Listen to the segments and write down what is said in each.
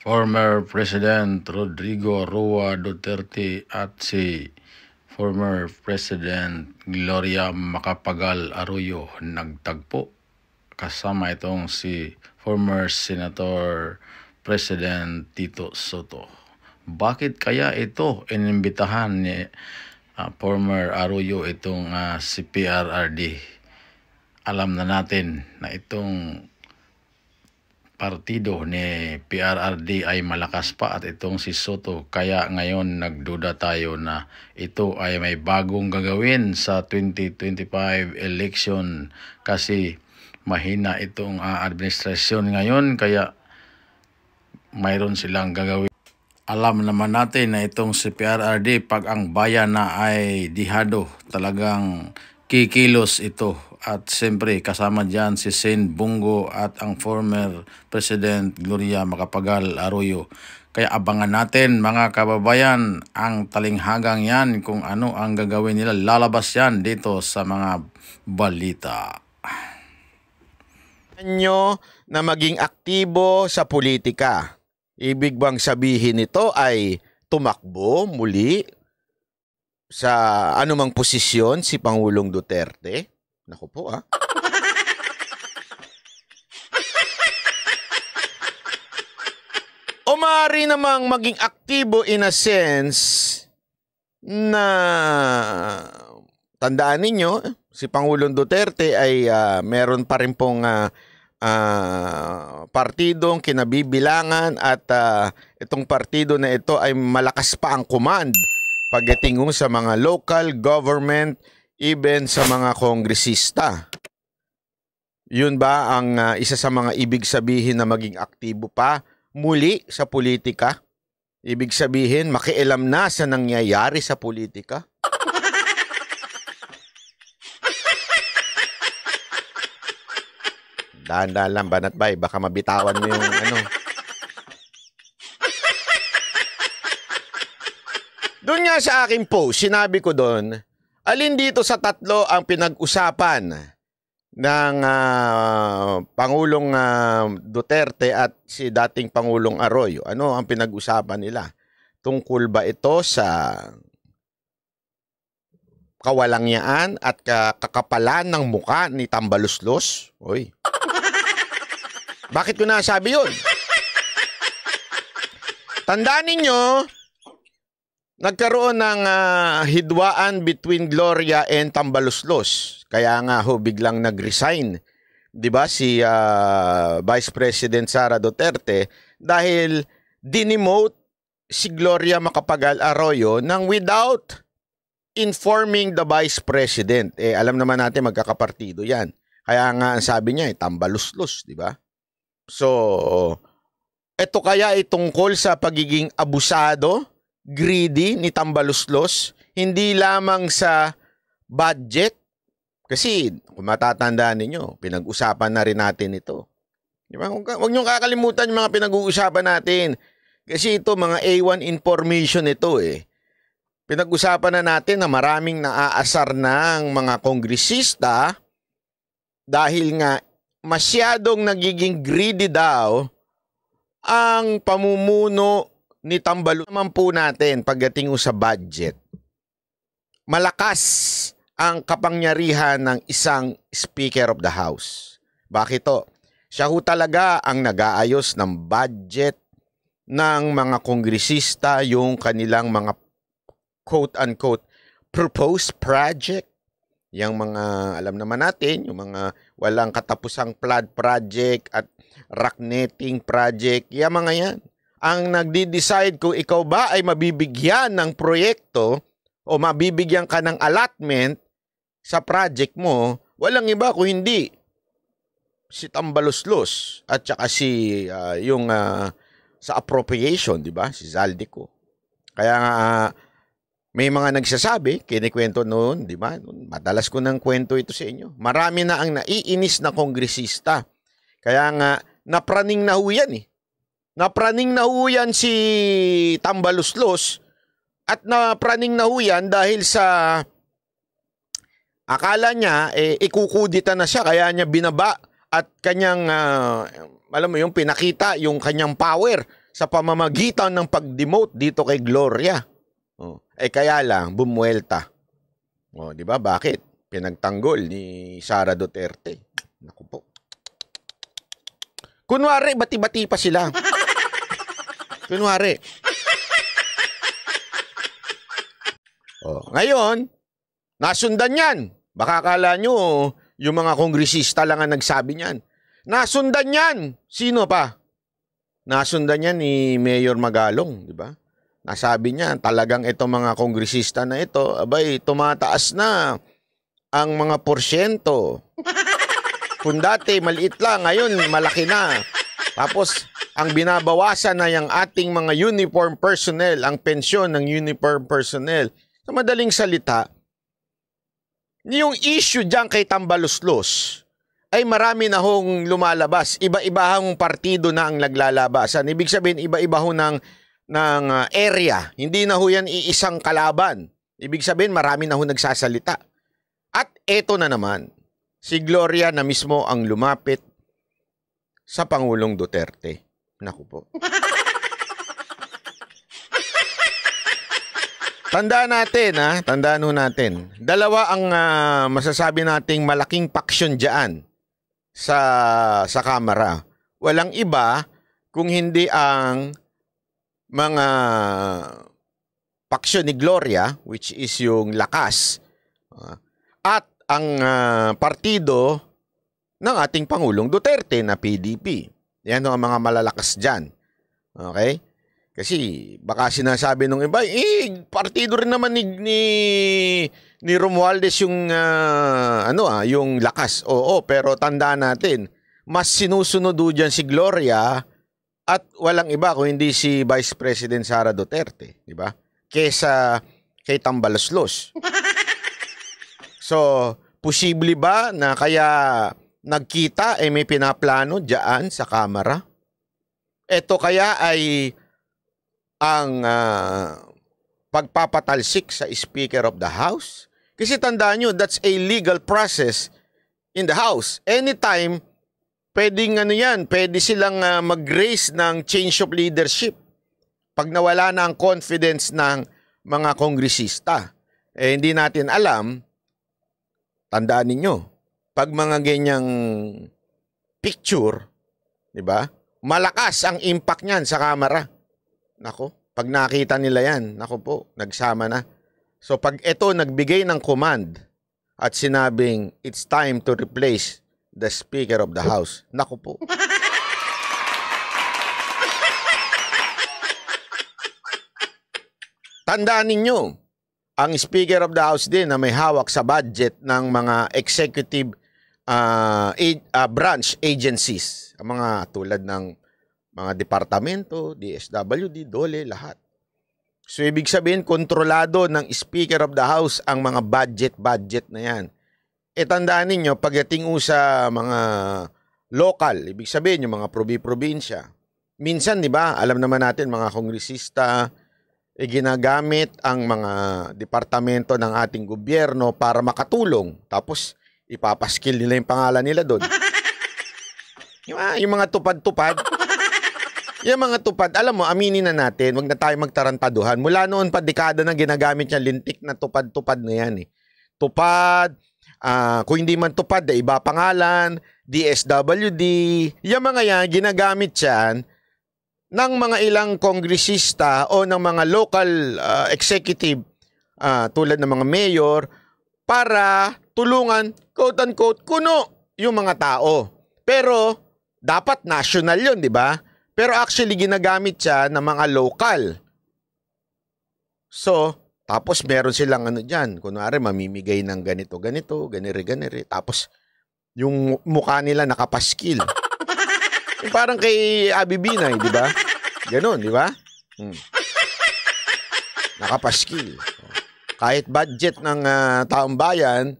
former President Rodrigo Roa Duterte at si former President Gloria Macapagal Arroyo nagtagpo kasama itong si former Senator President Tito Soto. Bakit kaya ito inimbitahan ni former Arroyo itong si PRRD? Alam na natin na itong partido ni PRRD ay malakas pa at itong si Soto, kaya ngayon nagduda tayo na ito ay may bagong gagawin sa 2025 election kasi mahina itong administrasyon ngayon, kaya mayroon silang gagawin. Alam naman natin na itong si PRRD, pag ang bayan na ay dihado, talagang kikilos ito. At siyempre kasama dyan si Sen Bungo at ang former President Gloria Macapagal Arroyo. Kaya abangan natin mga kababayan ang talinghagang yan, kung ano ang gagawin nila. Lalabas yan dito sa mga balita. Nyo na maging aktibo sa politika. Ibig bang sabihin nito ay tumakbo muli sa anumang posisyon si Pangulong Duterte? Naku po O maaari namang maging aktibo in a sense na tandaan ninyo, si Pangulong Duterte ay meron pa rin pong partidong kinabibilangan at itong partido na ito ay malakas pa ang command pagdating sa mga local government, even sa mga kongresista. Yun ba ang isa sa mga ibig sabihin na maging aktibo pa muli sa politika? Ibig sabihin, makialam na sa nangyayari sa politika? Dahan-dahan lang, Banat Bay. Baka mabitawan mo yung ano. Doon nga sa aking post, sinabi ko doon, alin dito sa tatlo ang pinag-usapan ng Pangulong Duterte at si dating Pangulong Arroyo? Ano ang pinag-usapan nila? Tungkol ba ito sa kawalangyaan at kakapalan ng muka ni Tambaluslos? Oy. Bakit ko nasabi yun? Tandaan ninyo, nagkaroon ng hidwaan between Gloria and Tambaluslos. Kaya nga biglang nag-resign, 'di ba, si Vice President Sara Duterte dahil dinemote si Gloria Macapagal Arroyo nang without informing the Vice President. Alam naman natin magkakapartido 'yan. Kaya nga ang sabi niya Tambaluslos, 'di ba? So, ito kaya itungkol sa pagiging abusado, greedy ni Tambaluslos, hindi lamang sa budget. Kasi kung matatandaan ninyo, pinag-usapan na rin natin ito. Diba? Huwag niyong kakalimutan yung mga pinag-uusapan natin. Kasi ito, mga A1 information ito Pinag-usapan na natin na maraming naaasar ng mga kongresista dahil nga masyadong nagiging greedy daw ang pamumuno ni Tambaluslos. Naman po natin pagdating sa budget, malakas ang kapangyarihan ng isang Speaker of the House. Bakit to? Siya talaga ang nag-aayos ng budget ng mga kongresista, yung kanilang mga quote-unquote proposed project. Yung mga, alam naman natin, yung mga walang katapusang flood project at rock netting project, yung mga yan. Ang nagdi-decide kung ikaw ba ay mabibigyan ng proyekto o mabibigyan ka ng allotment sa project mo, walang iba kung hindi si Tambaluslos at saka si yung sa appropriation, di ba? Si Zaldico. Kaya may mga nagsasabi, kinikwento noon, di ba? Madalas ko nang kwento ito sa inyo. Marami na ang naiinis na kongresista. Kaya nga, napraning na ho yan Napraning na ho yan si Tambaluslos at napraning na ho yan dahil sa akala niya, ikukudita na siya, kaya niya binaba at kanyang, alam mo yung pinakita yung kanyang power sa pamamagitan ng pag-demote dito kay Gloria. Oh, kaya lang bumuelta. Oh, 'di ba? Bakit? Pinagtanggol ni Sara Duterte. Naku po. Kunwari bati-bati pa sila. Kunwari. Oh, ngayon, nasundan 'yan. Baka akala nyo yung mga kongresista lang ang nagsabi niyan. Nasundan 'yan. Sino pa? Nasundan niya ni Mayor Magalong, di ba? Nasabi niya, talagang itong mga kongresista na ito, abay, tumataas na ang mga porsyento. Kung dati maliit lang, ngayon malaki na. Tapos, ang binabawasan na yung ating mga uniform personnel, ang pensyon ng uniform personnel. Sa madaling salita, yung issue dyan kay Tambaluslos, ay marami na hong lumalabas. Iba-ibahang partido na ang naglalabasan. Ibig sabihin, iba-iba ho ng area. Hindi na ho yan iisang kalaban. Ibig sabihin, marami na ho nagsasalita. At eto na naman, si Gloria na mismo ang lumapit sa Pangulong Duterte. Naku po. Tandaan natin, ha? Tandaan ho natin. Dalawa ang masasabi nating malaking paksyon dyan sa Kamara. Walang iba kung hindi ang mga paksyon ni Gloria, which is yung Lakas, at ang partido ng ating Pangulong Duterte na PDP. Yan ang mga malalakas dyan. Okay? Kasi baka sinasabi nung iba, partido rin naman ni Romualdez yung yung Lakas. Oo, pero tandaan natin, mas sinusunod diyan si Gloria at walang iba kung hindi si Vice President Sara Duterte, di ba? Kesa kay Tambaluslos. So, posible ba na kaya nagkita may pinaplano diyan sa Kamara? Ito kaya ay ang pagpapatalsik sa Speaker of the House? Kasi tandaan nyo, that's a legal process in the House. Anytime, pwedeng pwede silang mag-raise ng change of leadership pag nawala na ang confidence ng mga kongresista. Hindi natin alam, tandaan ninyo, pag mga ganyang picture, di ba? Malakas ang impact niyan sa Kamara. Nako, pag nakita nila yan, nako po, nagsama na. So pag ito nagbigay ng command at sinabing it's time to replace the Speaker of the House, nako po. Tandaan ninyo, ang Speaker of the House din na may hawak sa budget ng mga executive branch agencies, ang mga tulad ng mga departamento, DSWD, DOLE, lahat. So, ibig sabihin, kontrolado ng Speaker of the House ang mga budget na yan. Tandaan ninyo, pagdating sa mga local, ibig sabihin, yung mga probinsya, minsan, di ba, alam naman natin, mga kongresista, ginagamit ang mga departamento ng ating gobyerno para makatulong. Tapos, ipapaskill nila yung pangalan nila doon. Yung mga tupad-tupad, yung mga tupad, alam mo, aminin na natin, wag na tayo magtarantaduhan. Mula noon pa, dekada na ginagamit niya, lintik na tupad-tupad na yan. Tupad, kung hindi man tupad, iba pangalan, DSWD, yung mga yan, ginagamit yan ng mga ilang kongresista o ng mga local executive, tulad ng mga mayor, para tulungan, quote-unquote, kuno yung mga tao. Pero, dapat national yun, di ba? Pero actually, ginagamit siya ng mga local. So, tapos meron silang dyan. Kunwari, mamimigay ng ganito, ganire. Tapos, yung mukha nila nakapaskil. Yung parang kay Abby Binay, di ba? Ganon, di ba? Nakapaskil. Kahit budget ng taong bayan,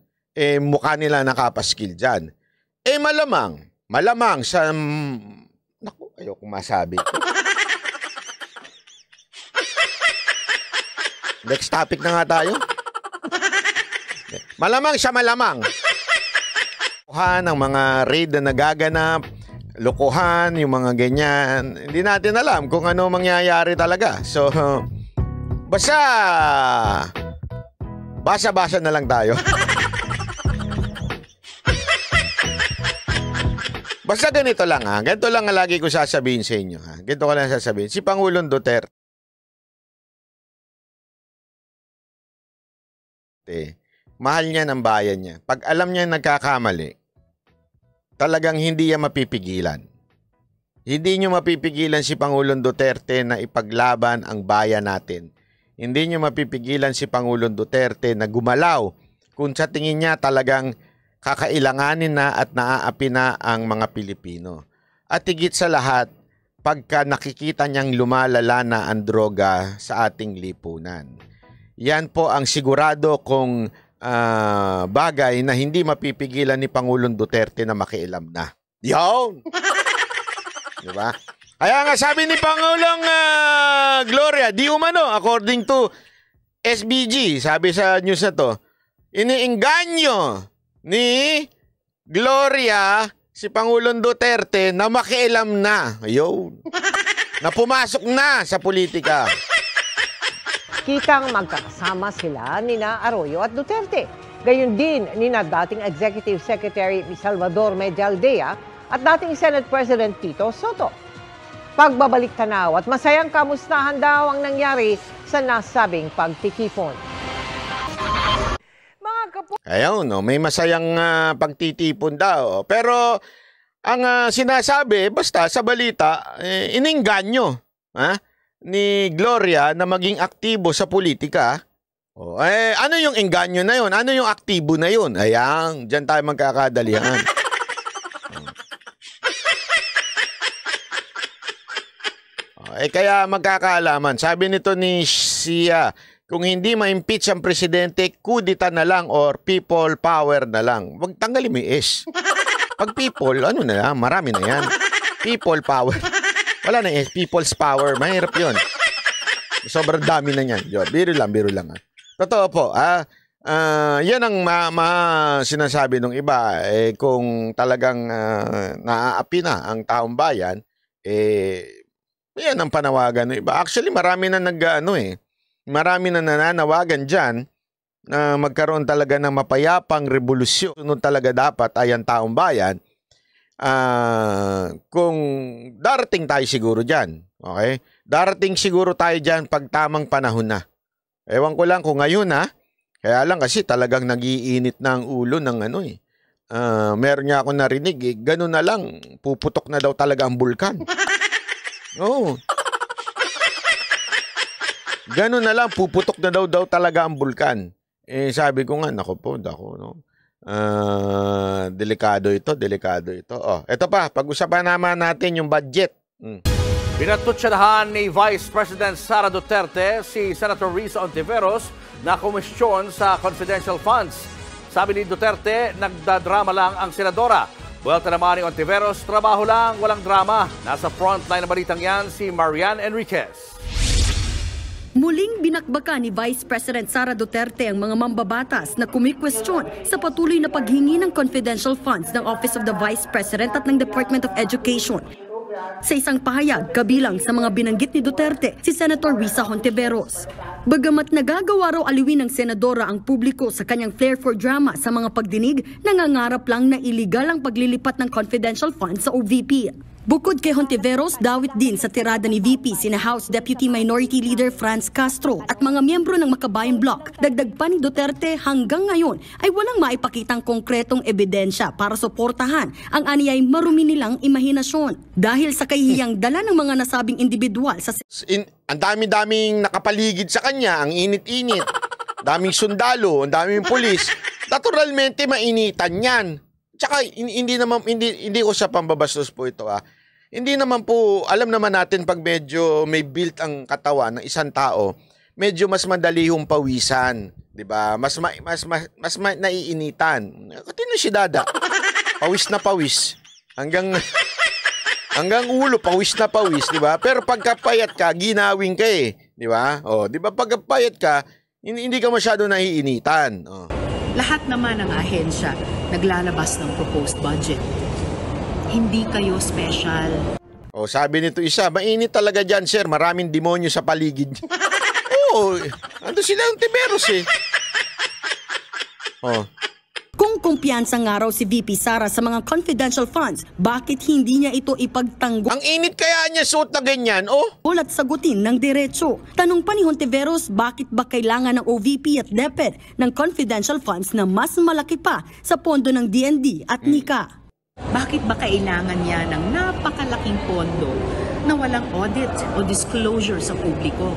mukha nila nakapaskil dyan. Malamang sa... Naku, ayokong masabi. Next topic na nga tayo. Malamang siya malamang. Ng mga raid na nagaganap lokohan, yung mga ganyan. Hindi natin alam kung ano mangyayari talaga. So, basa-basa na lang tayo. Basta ganito lang ha. Ganito lang ang lagi ko sasabihin sa inyo ha. Ganito ko lang sasabihin. Si Pangulong Duterte, mahal niya ng bayan niya. Pag alam niya nagkakamali, talagang hindi niya mapipigilan. Hindi niyo mapipigilan si Pangulong Duterte na ipaglaban ang bayan natin. Hindi niyo mapipigilan si Pangulong Duterte na gumalaw kung sa tingin niya talagang kakailanganin na at naaapi na ang mga Pilipino. At higit sa lahat, pagka nakikita niyang lumalala na ang droga sa ating lipunan. Yan po ang sigurado kong bagay na hindi mapipigilan ni Pangulong Duterte na makialam na. Yon! Diba? Kaya nga sabi ni Pangulong Gloria, di umano, according to SBG, sabi sa news na to, iniengganyo ni Gloria si Pangulong Duterte na makialam na. Ayun. Na pumasok na sa politika. Kitang magkakasama sila nina Arroyo at Duterte. Gayon din nina dating Executive Secretary Salvador Medialdea at dating Senate President Tito Soto. Pagbabalik tanaw at masayang kamustahan daw ang nangyari sa nasabing pagtitipon. Ayun, no, may masayang pagtitipon daw. Pero ang sinasabi, basta sa balita, inengganyo ni Gloria na maging aktibo sa politika. Ano yung engganyo na yun? Ano yung aktibo na yun? Ayan, dyan tayo magkakadalihan. Kaya magkakaalaman. Sabi nito ni Sia, kung hindi ma-impeach ang presidente, kudita na lang or people power na lang. Wag tanggalin mo yung S. Pag people, ano na yan? Marami na yan. People power. Wala na S. People's power. Mahirap yun. Sobrang dami na yan. Biro lang, biro lang. Totoo po. Yan ang sinasabi ng iba. Kung talagang naaapi na ang taong bayan, yan ang panawagan ng iba. Actually, marami na marami na nananawagan dyan na magkaroon talaga ng mapayapang revolusyon. Sunod talaga dapat ay ang taong bayan. Kung darating tayo siguro dyan. Okay? Darating siguro tayo dyan pag tamang panahon na. Ewan ko lang kung ngayon Kaya lang kasi talagang nagiinit na ang ulo ng meron niya ako narinig. Ganun na lang. Puputok na daw talaga ang bulkan. Oo. Ganun na lang, puputok na daw talaga ang bulkan. Sabi ko nga, nako, no? Delikado ito. Ito pa, pag-usapan naman natin yung budget. Pinatutsadahan ni Vice President Sara Duterte si Senator Risa Hontiveros na komisyon sa confidential funds. Sabi ni Duterte, nagdadrama lang ang senadora. Buwelta naman ni Hontiveros, trabaho lang, walang drama. Nasa frontline na balitang yan si Marian Enriquez. Muling binakbaka ni Vice President Sara Duterte ang mga mambabatas na kumikwestiyon sa patuloy na paghingi ng confidential funds ng Office of the Vice President at ng Department of Education. Sa isang pahayag, kabilang sa mga binanggit ni Duterte, si Senator Risa Hontiveros. Bagamat nagagawa raw aliwin ng senadora ang publiko sa kanyang flair for drama sa mga pagdinig, nangangarap lang na iligal ang paglilipat ng confidential funds sa OVP. Bukod kay Hontiveros, dawit din sa tirada ni VP sina House Deputy Minority Leader Franz Castro at mga miyembro ng Makabayan Bloc. Dagdag pa ni Duterte, hanggang ngayon ay walang maipakitang konkretong ebidensya para suportahan ang aniyay marumi nilang imahinasyon. Dahil sa kahihiyang dala ng mga nasabing individual sa ang dami-daming nakapaligid sa kanya, ang init-init. Daming sundalo, ang daming pulis. Naturalmente mainitan 'yan. Tsaka hindi ko sa pambabastos po ito Hindi naman po, alam naman natin pag medyo may built ang katawan ng isang tao, medyo mas madali yung pawisan, 'di ba? Mas naiinitan. Katino si Dada? Pawis na pawis. Hanggang ulo pawis na pawis, 'di ba? Pero pagkapayat ka, ginawing ka 'di ba? 'Di ba pagkapayat ka, hindi ka masyado naiinitan. Lahat naman ng ahensya naglalabas ng proposed budget. Hindi kayo special. O sabi nito isa, mainit talaga dyan, sir. Maraming demonyo sa paligid. Oo, ando sila yung Tiveros eh. Oh. Kung kumpiyansa nga raw si VP Sara sa mga confidential funds, bakit hindi niya ito ipagtanggol Ang init kaya niya suot na ganyan, oh? at sagutin ng diretso? Tanong pa ni Hontiveros, bakit ba kailangan ng OVP at DepEd ng confidential funds na mas malaki pa sa pondo ng DND at NICA? Bakit ba kailangan niya ng napakalaking pondo na walang audit o disclosure sa publiko?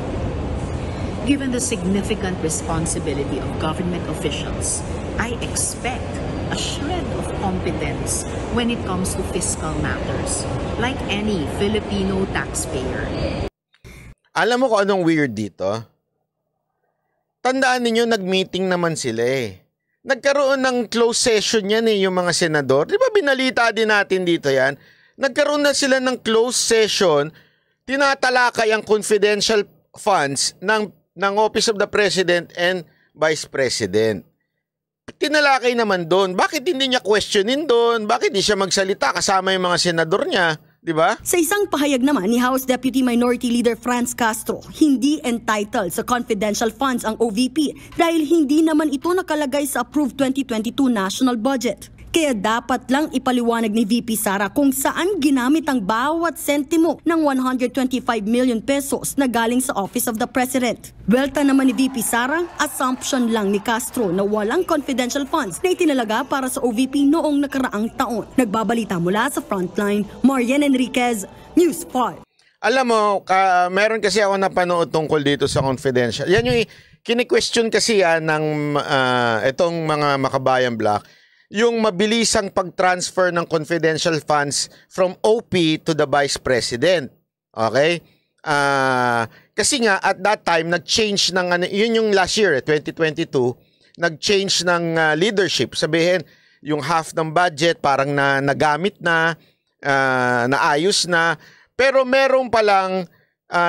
Given the significant responsibility of government officials, I expect a shred of competence when it comes to fiscal matters, like any Filipino taxpayer. Alam mo kung anong weird dito? Tandaan ninyo, nag-meeting naman sila eh. Nagkaroon ng closed session yan eh, yung mga senador. Di ba binalita din natin dito yan? Nagkaroon na sila ng closed session, tinatalakay ang confidential funds ng Office of the President and Vice President. Tinalakay naman doon. Bakit hindi niya questionin doon? Bakit hindi siya magsalita kasama yung mga senador niya? Di ba? Sa isang pahayag naman ni House Deputy Minority Leader Franz Castro, hindi entitled sa confidential funds ang OVP dahil hindi naman ito nakalagay sa approved 2022 national budget. Kaya dapat lang ipaliwanag ni VP Sara kung saan ginamit ang bawat sentimo ng 125 million pesos na galing sa Office of the President. Welta naman ni VP Sara, assumption lang ni Castro na walang confidential funds na itinalaga para sa OVP noong nakaraang taon. Nagbabalita mula sa Frontline, Marian Enriquez, News 5. Alam mo, meron kasi ako napanood tungkol dito sa confidential. Yan yung kini-question kasi ng itong mga makabayan block. Yung mabilisang pag-transfer ng confidential funds from OP to the Vice President. Okay? Kasi nga, at that time, nag-change ng, yun yung last year, 2022, nag-change ng leadership. Sabihin, yung half ng budget parang nagamit na, naayos na. Pero meron palang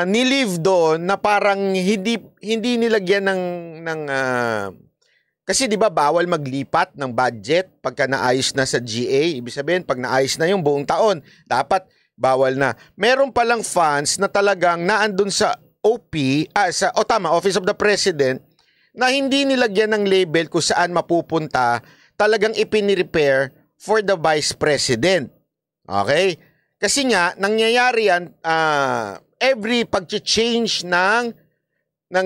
nilive doon na parang hindi nilagyan ng kasi 'di ba bawal maglipat ng budget pagka naayos na sa GA. Ibig sabihin pag naayos na yung buong taon, dapat bawal na. Meron palang funds na talagang naandun sa OP, Office of the President, na hindi nilagyan ng label kung saan mapupunta, talagang ipinirepair for the Vice President. Okay? Kasi nga nangyayari yan every pag-change ng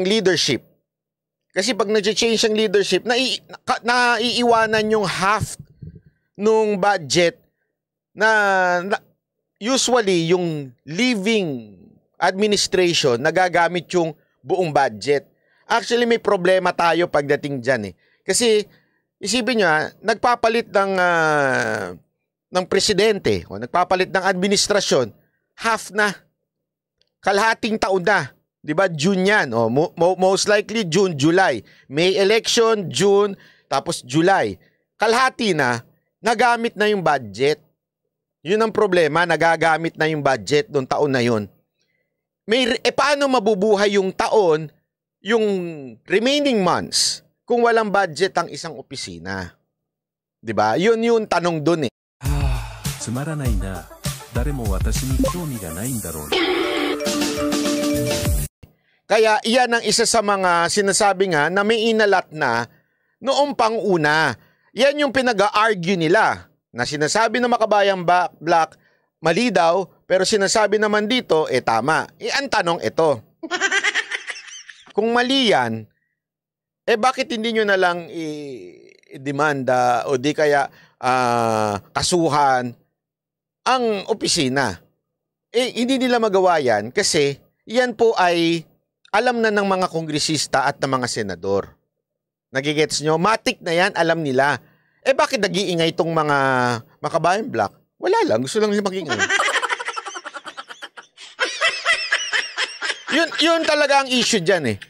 leadership. Kasi pag nag-change ang leadership, naiiwanan yung half nung budget na usually yung leaving administration nagagamit yung buong budget. Actually, may problema tayo pagdating dyan eh. Kasi isipin nyo, nagpapalit ng presidente o nagpapalit ng administrasyon, half na, kalahating taon na. Diba? June yan. O, most likely June, July. May election, June, tapos July. Kalahati na, nagamit na yung budget. Yun ang problema, nagagamit na yung budget noong taon na yun. Paano mabubuhay yung taon, yung remaining months, kung walang budget ang isang opisina? Diba? Yun yung tanong dun eh. Tsumaranai na. Dare mo watashi ni kyoumi ga nai ndaro. Kaya iyan ang isa sa mga sinasabi nga na may inalat na noong pang-una. Yan yung pinag-argue nila na sinasabi ng makabayang black, mali daw, pero sinasabi naman dito, tama. Ang tanong ito, kung mali yan, bakit hindi nyo na lang i-demanda o di kaya kasuhan ang opisina? Hindi nila magawa yan kasi yan po ay alam na ng mga kongresista at ng mga senador. Nagigets nyo? Matik na yan, alam nila. Bakit nag-iingay itong mga makabayan black? Wala lang, gusto lang nila mag-iingay. Yun talaga ang issue dyan eh.